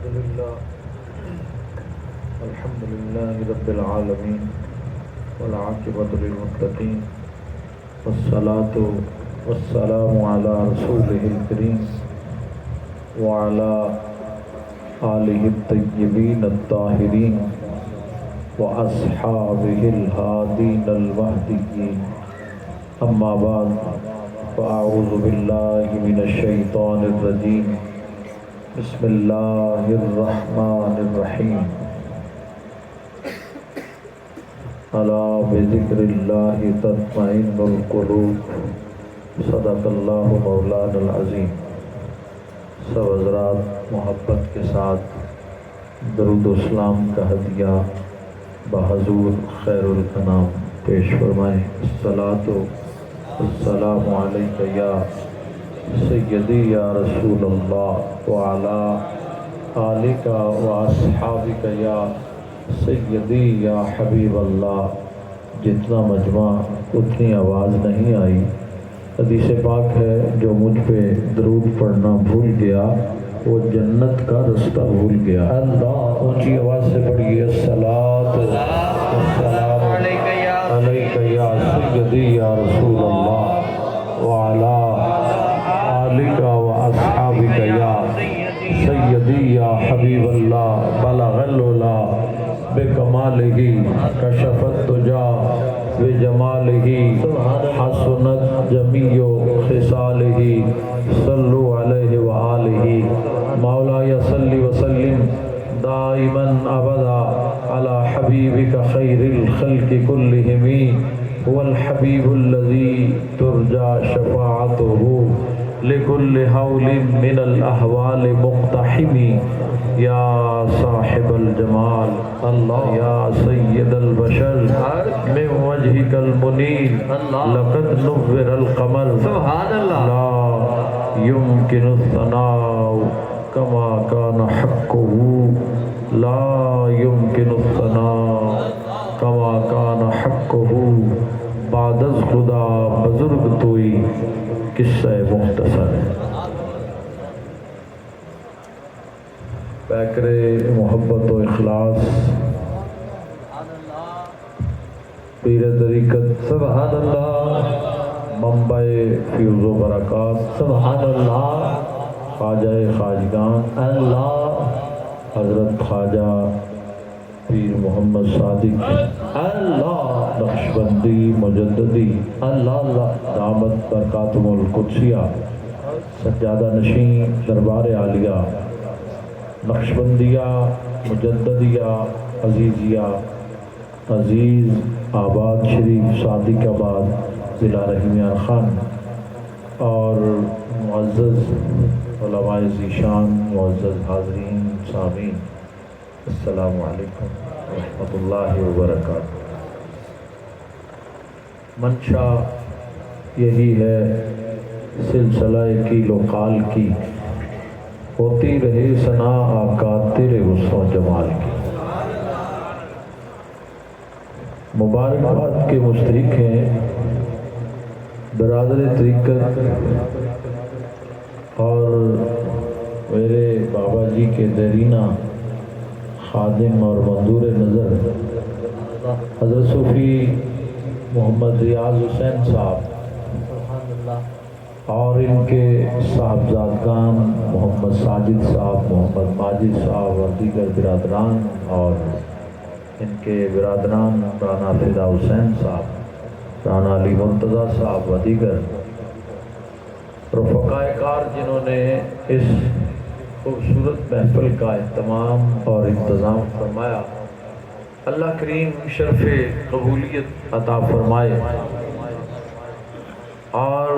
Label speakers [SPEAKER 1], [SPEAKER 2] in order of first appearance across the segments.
[SPEAKER 1] الحمد لله رب العالمين والعاقبة للمتقين والصلاة والسلام على رسوله الكريم وعلى آله الطيبين الطاهرين وأصحابه الهادين المهديين أما بعد فأعوذ بالله من الشيطان الرجيم بسم الله الرحمن الرحيم ألا بذكر الله تطمئن القلوب صدق اللہ مولانا العظیم۔ سب حضرات محبت کے ساتھ درود و اسلام کا ہدیہ بحضور خیر الانام پیش فرمائیں۔ الصلاۃ والسلام علیک یا سیدی یا رسول اللہ وعلی آلک و اصحابک یا سیدی یا حبیب اللہ۔ جتنا مجمع اتنی آواز نہیں آئی۔ حدیث پاک ہے جو مجھ پہ درود پڑھنا بھول گیا وہ جنت کا رستہ بھول گیا۔ اللہ اونچی آواز سے پڑھیے الصلاۃ والسلام علیک یا سیدی یا رسول اللہ وعلی آلک و اصحابک یا سیدی یا حبیب اللہ۔ بلغ العلا بکمالہ کشف الدجی بجمالہ حسنت جمیع خصالہ صلو علیہ وآلہ۔ مولاي صل وسلم دائما ابدا على حبیبک خیر الخلق كلهم هو الحبیب الذی ترجى شفاعته لكل حول من الاحوال مقتحم۔ یا صاحب الجمال اللہ یا سید البشر من وجهك المنیر لقد نور القمر لا يمكن الثناء كما كان حقه لا يمكن الثناء كما كان حقه۔ بعد از خدا بزرگ توئی قصہ مختصر ہے۔ پیکر محبت و اخلاص پیر طریقت سبحان اللہ، منبع فیض و برکات سبحان اللہ، خواجہ خواجگان اللہ حضرت خواجہ پیر محمد صادق اللہ نقشبندی مجددی اللہ اللہ دامت برکاتہم القدسیہ سجادہ نشین دربار عالیہ نقشبندیہ مجددیہ عزیزیہ عزیز آباد شریف صادق آباد ضلع رحیمیان خان اور معزز علماء ذیشان معزز حاضرین سامعین السلام علیکم ورحمۃ اللہ وبرکاتہ۔ منشا یہی ہے سلسلہ قیل و قال کی، ہوتی رہے ثنا آقا تیرے حسن و جمال کی۔ مبارکباد کے مستحق ہیں برادر طریقت اور میرے بابا جی کے دیرینہ خادم اور منظور نظر حضرت صوفی محمد ریاض حسین صاحب اور ان کے صاحبزادگان محمد ساجد صاحب محمد ماجد صاحب اور دیگر برادران اور ان کے برادران رانا فدا حسین صاحب رانا علی مرتضیٰ صاحب و دیگر رفقائے کار جنہوں نے اس خوبصورت محفل کا اہتمام اور انتظام فرمایا، اللہ کریم شرف قبولیت عطا فرمائے۔ اور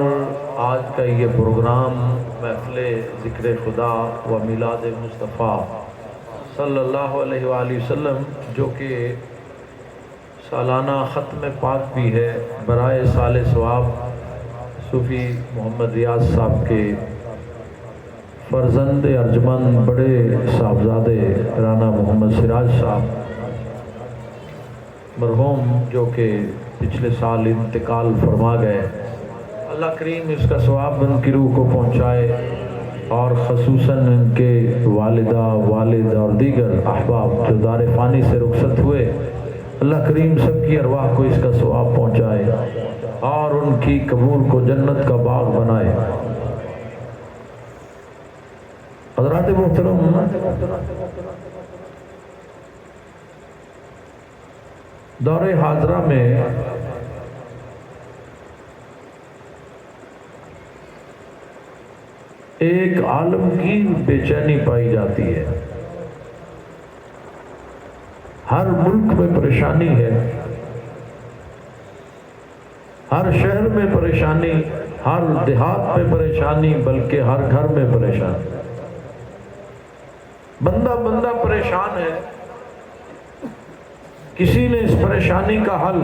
[SPEAKER 1] آج کا یہ پروگرام محفل ذکر خدا و میلاد مصطفیٰ صلی اللہ علیہ وآلہ وسلم جو کہ سالانہ ختم پاک بھی ہے برائے سال ثواب صوفی محمد ریاض صاحب کے فرزند ارجمند بڑے صاحبزادے رانا محمد سراج صاحب مرحوم جو کہ پچھلے سال انتقال فرما گئے، اللہ کریم اس کا ثواب ان کی روح کو پہنچائے۔ اور خصوصاً ان کے والدہ والد اور دیگر احباب جو دار فانی سے رخصت ہوئے، اللہ کریم سب کی ارواح کو اس کا ثواب پہنچائے اور ان کی قبور کو جنت کا باغ بنائے۔ حضرات محترم، دور حاضرہ میں ایک عالمگیر بے چینی پائی جاتی ہے۔ ہر ملک میں پریشانی ہے، ہر شہر میں پریشانی، ہر دیہات میں پریشانی، بلکہ ہر گھر میں پریشانی۔ بندہ پریشان ہے۔ کسی نے اس پریشانی کا حل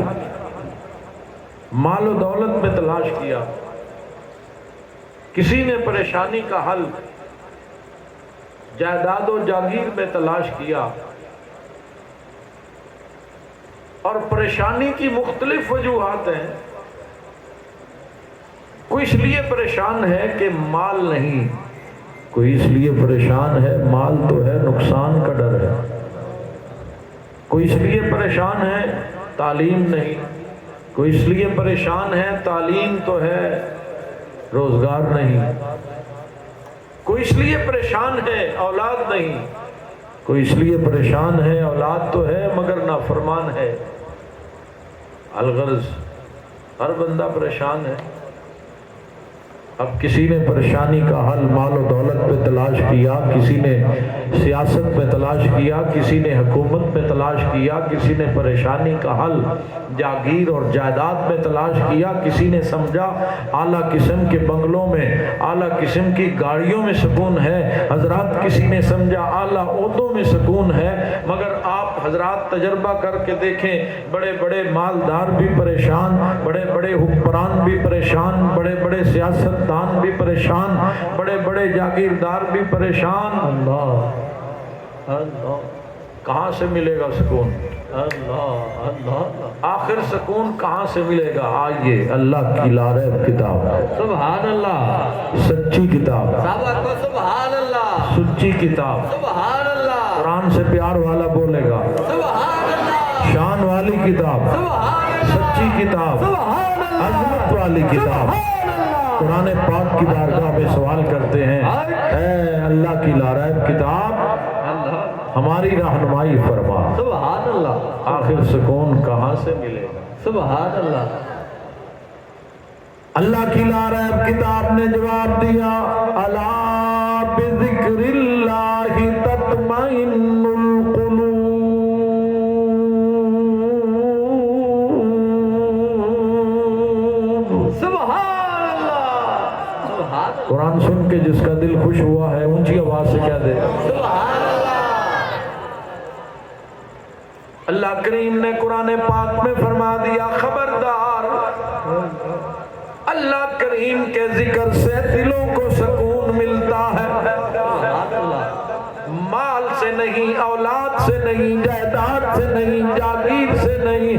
[SPEAKER 1] مال و دولت میں تلاش کیا، کسی نے پریشانی کا حل جائیداد و جاگیر میں تلاش کیا، اور پریشانی کی مختلف وجوہات ہیں۔ کوئی اس لیے پریشان ہے کہ مال نہیں، کوئی اس لیے پریشان ہے مال تو ہے نقصان کا ڈر ہے، کوئی اس لیے پریشان ہے تعلیم نہیں، کوئی اس لیے پریشان ہے تعلیم تو ہے روزگار نہیں، کوئی اس لیے پریشان ہے اولاد نہیں، کوئی اس لیے پریشان ہے اولاد تو ہے مگر نافرمان ہے۔ الغرض ہر بندہ پریشان ہے۔ اب کسی نے پریشانی کا حل مال و دولت میں تلاش کیا، کسی نے سیاست میں تلاش کیا، کسی نے حکومت میں تلاش کیا، کسی نے پریشانی کا حل جاگیر اور جائیداد میں تلاش کیا، کسی نے سمجھا اعلیٰ قسم کے بنگلوں میں، اعلیٰ قسم کی گاڑیوں میں سکون ہے، حضرات کسی نے سمجھا اعلیٰ عہدوں میں سکون ہے۔ مگر آپ حضرات تجربہ کر کے دیکھیں، بڑے بڑے مالدار بھی پریشان، بڑے بڑے حکمران بھی پریشان، بڑے بڑے سیاست دان بھی پریشان، بڑے بڑے جاگیردار بھی پریشان۔ اللہ اللہ، کہاں سے ملے گا سکون؟ اللہ اللہ، آخر سکون کہاں سے ملے گا؟ آئیے اللہ کی لاریب کتاب، سبحان اللہ، سچی کتاب، سبحان اللہ، سچی کتاب، سبحان اللہ، قرآن سے پیار والا بولے گا سبحان اللہ، شان والی کتاب، سچی کتاب، عظمت والی کتاب۔ قرآن پاک کی بارگاہ میں سوال کرتے ہیں، اے اللہ کی لاریب کتاب، ہماری رہنمائی فرما، سبحان اللہ، آخر سکون کہاں سے ملے گا؟ سبحان اللہ۔ اللہ کی لاریب کتاب نے جواب دیا، الا بذکر اللہ تطمئن القلوب۔ قرآن سن کے جس کا دل خوش ہوا ہے اونچی آواز سے کیا دے؟ سبحان اللہ۔ اللہ کریم نے قرآن پاک میں فرما دیا، خبردار، اللہ کریم کے ذکر سے دلوں کو سکون ملتا ہے، مال سے نہیں، اولاد سے نہیں، جائیداد سے نہیں، جاگیر سے نہیں،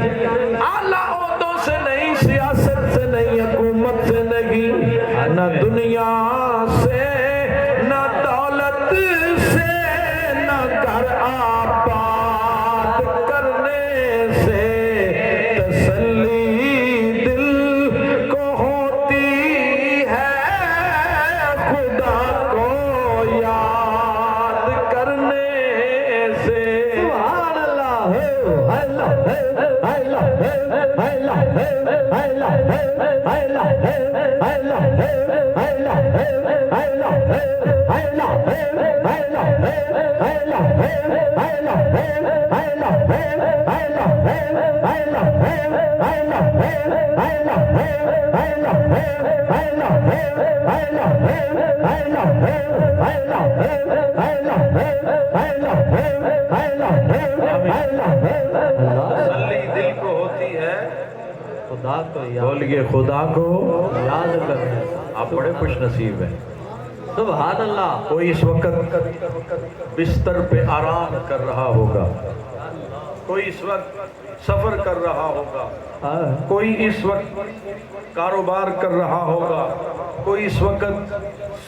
[SPEAKER 1] اعلیٰ عہدوں سے نہیں، سیاست سے نہیں، حکومت سے نہیں، نہ دنیا سے، نہ دولت سے، نہ گھر آباد کرنے سے تسلی دل کو ہوتی ہے، خدا کو یاد کرنے سے۔ سبحان اللہ، دل کو ہوتی ہے خدا کو یاد، بولیے خدا کو یاد کرنا۔ آپ بڑے خوش نصیب ہیں، سبحان اللہ۔ کوئی اس وقت بستر پہ آرام کر رہا ہوگا، کوئی اس وقت سفر کر رہا ہوگا، کوئی اس وقت کاروبار کر رہا ہوگا، کوئی اس وقت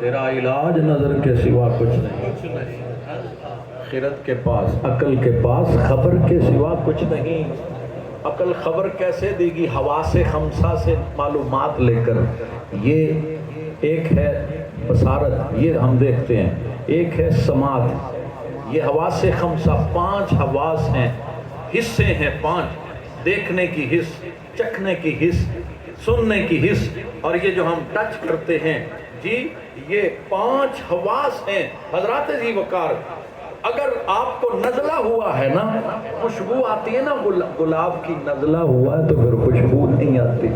[SPEAKER 1] تیرا علاج نظر کے سوا کچھ نہیں، خرد کے پاس، عقل کے پاس خبر کے سوا کچھ نہیں۔ عقل خبر کیسے دے گی؟ حواس خمسہ سے معلومات لے کر۔ یہ ایک ہے بصارت، یہ ہم دیکھتے ہیں، ایک ہے سماعت، یہ حواس خمسہ، 5 حواس ہیں، حصے ہیں 5، دیکھنے کی حس، چکھنے کی حس، سننے کی حس، اور یہ جو ہم ٹچ کرتے ہیں جی، یہ 5 حواس ہیں۔ حضرات ذی وقار، اگر آپ کو نزلہ ہوا ہے نا، خوشبو آتی ہے نا، گلاب کی نزلہ ہوا ہے تو پھر خوشبو نہیں آتی۔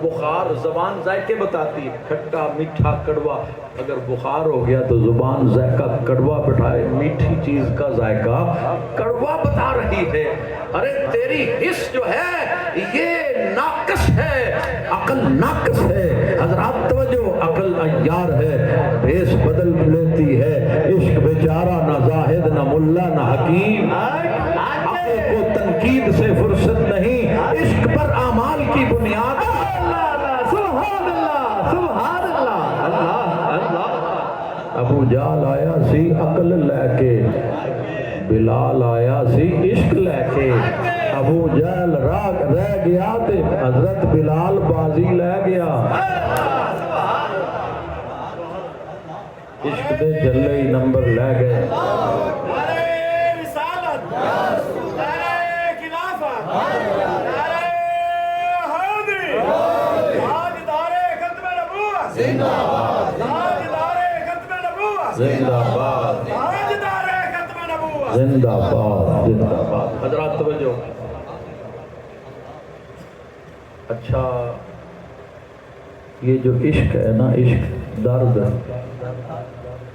[SPEAKER 1] بخار، زبان ذائقے بتاتی ہے، کھٹا، میٹھا، کڑوا۔ اگر بخار ہو گیا تو زبان ذائقہ کڑوا بٹھائے، میٹھی چیز کا ذائقہ کڑوا بتا رہی ہے۔ ارے تیری حس جو ہے یہ ناقص ہے، عقل ناقص ہے۔ حضرات توجہ، عقل عیار ہے، بھیس بدل لیتی ہے۔ عشق بیچارہ نہ زاہد نہ ملا نہ حکیم، عقل کو تنقید سے فرصت نہیں، عشق پر اعمال کی بنیاد۔ سبحان اللہ، سبحان اللہ، اللہ اللہ۔ ابو جہل آیا سی عقل لے کے، بلال آیا سی عشق لے کے۔ ابو جہل رہ گیا تے حضرت بلال بازی لے گیا۔ عشق دے جلے ہی نمبر لے گئے۔ زندہ باد، زندہ باد، زندہ باد۔ حضرات توجہ، اچھا یہ جو عشق ہے نا، عشق درد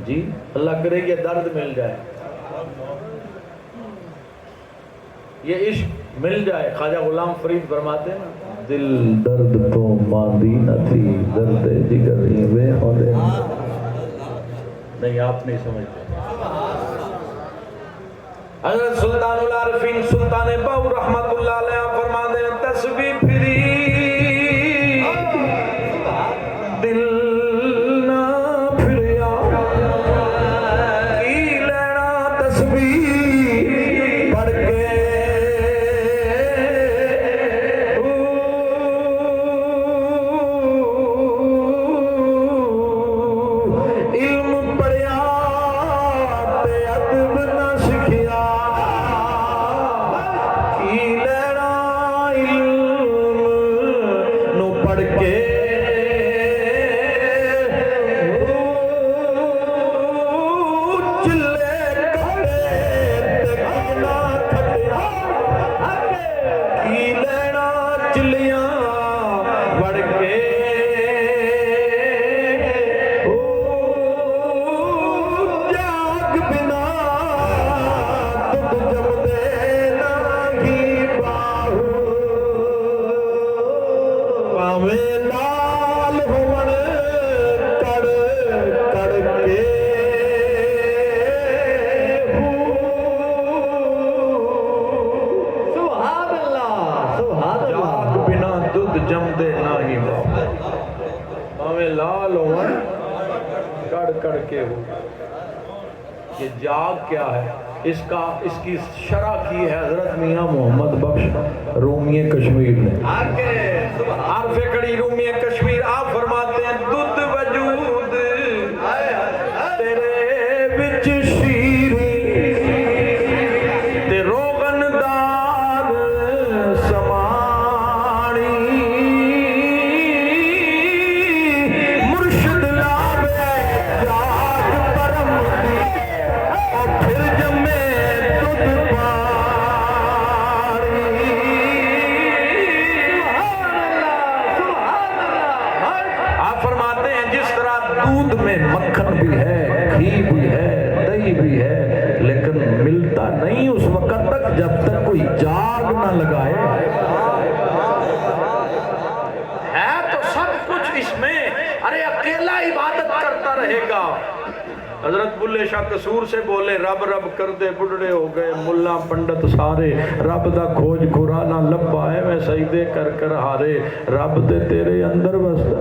[SPEAKER 1] جی، اللہ کرے یہ درد مل جائے، یہ عشق مل جائے۔ خواجہ غلام فرید فرماتے ہیں نا، دل درد تو ماندی نہ تھی، درد جگر وے ہونے نہیں، آپ نہیں سمجھتے۔ حضرت سلطان العارفین سلطان باہو رحمت اللہ علیہ فرماتے ہیں، تسبیح پھری دل نہ پھریا، کی لینا تسبیح پڑھ کے، علم پڑھیا تے ادب نہ سکھیا، کی لینا علم نو پڑھ کے، یہ جاگ کیا ہے؟ اس کی شرح کی ہے حضرت میاں محمد بخش رومی کشمیر نے۔ عارف کڑی رومی کشمیر، آپ فرماتے ہیں، دودھ وجود تیرے وچ شیریں تے روغن دار سمانی، مرشد لاوے جاگ پرم اور پھر جمے دودھ پانی۔ آپ فرماتے ہیں جس طرح دودھ میں مکھن بھی ہے، گھی بھی ہے، دہی بھی ہے، لیکن ملتا نہیں اس وقت تک جب تک کوئی جاگ نہ لگائے۔ ہے تو سب کچھ اس میں، ارے اکیلا عبادت کرتا رہے گا۔ حضرت بلے شاہ قصور سے بولے، رب رب کر دے بڑھڑے ہو گئے ملا پنڈت سارے، رب دا کھوج کھرا نہ لبا ہے میں سجدے کر کر ہارے، رب دے تیرے اندر بستا۔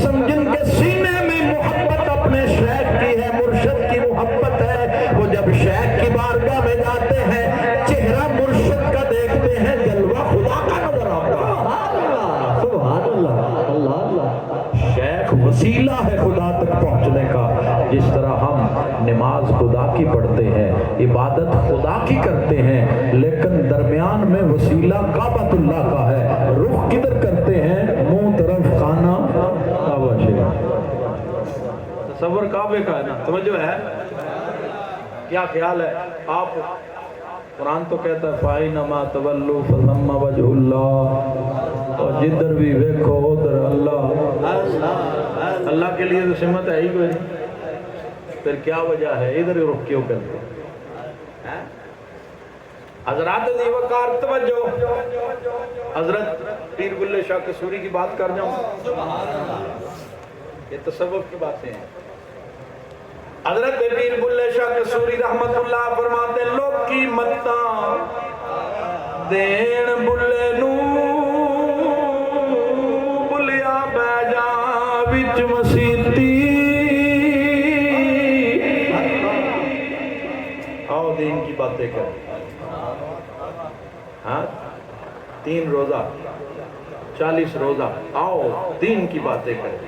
[SPEAKER 1] قسم جن کے سینے میں محبت اپنے شیخ کی ہے، مرشد کی محبت ہے، وہ جب شیخ کی بارگاہ میں جاتے ہیں چہرہ مرشد کا دیکھتے ہیں، جلوہ خدا کا نظر آتا ہے۔ سبحان اللہ، اللہ اللہ۔ شیخ وسیلہ ہے خدا تک پہنچنے کا۔ جس طرح ہم نماز خدا کی پڑھتے ہیں، عبادت خدا کی کرتے ہیں، لیکن درمیان میں وسیلہ کعبۃ اللہ کا ہے، رخ کدھر کرتے ہیں؟ منہ طرف خانہ کعبہ شریف۔ تصور کعبے کا ہے نا، توجہ ہے؟ کیا خیال ہے آپ؟ قرآن تو کہتا ہے فَأَيْنَمَا تَوَلُّوا فَثَمَّ وَجْهُ اللَّهِ، اور جدھر بھی دیکھو ادھر اللہ۔ اللہ کے لیے تو سمت ہے ہی کوئی نہیں، پھر کیا وجہ ہے ادھر ہی رخ کیوں کرتے ہیں؟ حضرات علی وقار توجہ، حضرت پیر بلے شاہ قصوری کی بات کر جاؤں، یہ تصوف کی باتیں ہیں۔ حضرت پیر بلے شاہ قصوری رحمت اللہ فرماتے ہیں لوگ کی متاں دین بلے نو بلیا بے جا وچ مسیتی، آؤ دین کی باتیں کریں۔ ہاں 3 روزہ 40 روزہ، آؤ دین کی باتیں کریں۔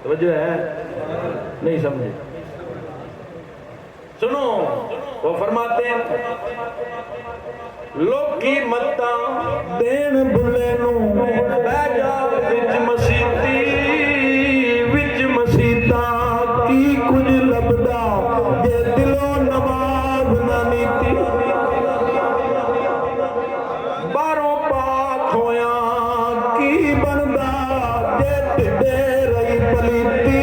[SPEAKER 1] توجہ ہے؟ نہیں سمجھے؟ سنو، وہ فرماتے ہیں لوگ کی متاں دین بلے نو بہ جا وچ مسیتی، وچ مسیتاں کی کچھ لبدا جے دلوں نماز نہ نیتی، باہروں پاک ہویاں کی بندا جے ٹھڈے رہی پلیتی،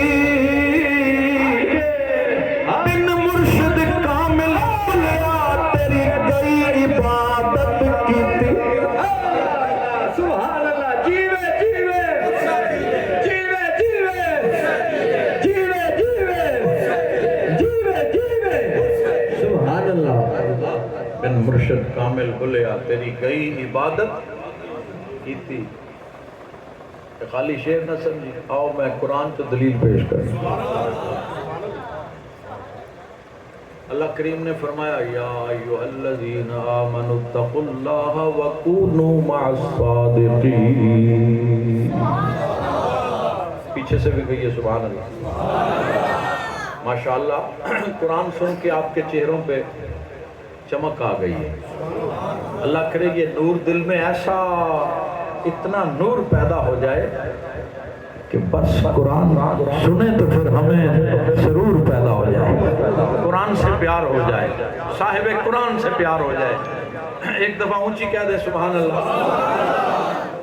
[SPEAKER 1] مرشد کامل بھلیا تیری گئی عبادت کیتی۔ خالی شعر نہ سمجھی، آؤ میں قرآن تو دلیل پیش کروں۔ اللہ کریم نے فرمایا یا ایھا الذین آمنوا اتقوا اللہ وکونوا مع الصادقین، پیچھے سے بھی کہیے سبحان اللہ۔ ماشاءاللہ قرآن سن کے آپ کے چہروں پہ چمک آ گئی ہے۔ اللہ کرے یہ نور دل میں ایسا اتنا نور پیدا ہو جائے کہ بس قرآن سنیں تو پھر ہمیں سرور پیدا ہو جائے، قرآن سے پیار ہو جائے، صاحب قرآن سے پیار ہو جائے۔ ایک دفعہ اونچی کہہ دے سبحان اللہ۔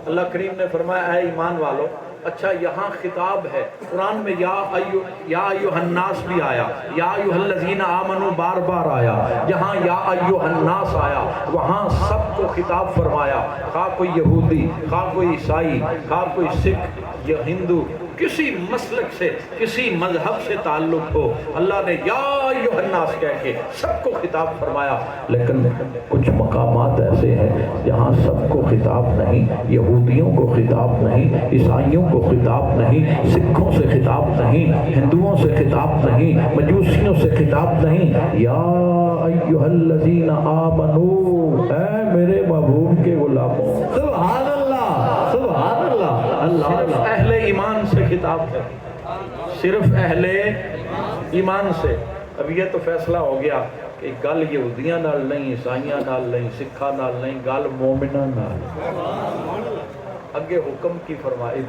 [SPEAKER 1] اللہ کریم نے فرمایا اے ایمان والو، اچھا یہاں خطاب ہے، قرآن میں یا ایھا الناس بھی آیا، یا ایھا الذین آمنوا بار بار آیا، جہاں یا ایھا الناس آیا وہاں سب کو خطاب فرمایا، خواہ کوئی یہودی، خواہ کوئی عیسائی، خواہ کوئی سکھ یا ہندو، کسی مسلک سے کسی مذہب سے تعلق ہو، اللہ نے یا ایھا الناس کہہ کے سب کو خطاب فرمایا۔ لیکن کچھ مقامات ایسے ہیں جہاں سب کو خطاب نہیں، یہودیوں کو خطاب نہیں، عیسائیوں کو خطاب نہیں، سکھوں سے خطاب نہیں، ہندوؤں سے خطاب نہیں، مجوسیوں سے خطاب نہیں، یا ایھا الذین آمنو، اے میرے محبوب کے غلاموں۔ سبحان اللہ، سبحان اللہ۔ صرف اہل ایمان سے خطاب ہے، صرف اہل ایمان سے۔ اب یہ تو فیصلہ ہو گیا کہ گل یہودیاں نال نہیں، عیسائیاں نال نہیں، سکھاں نال نہیں، گل مومناں نال۔ اگے حکم کی فرمائے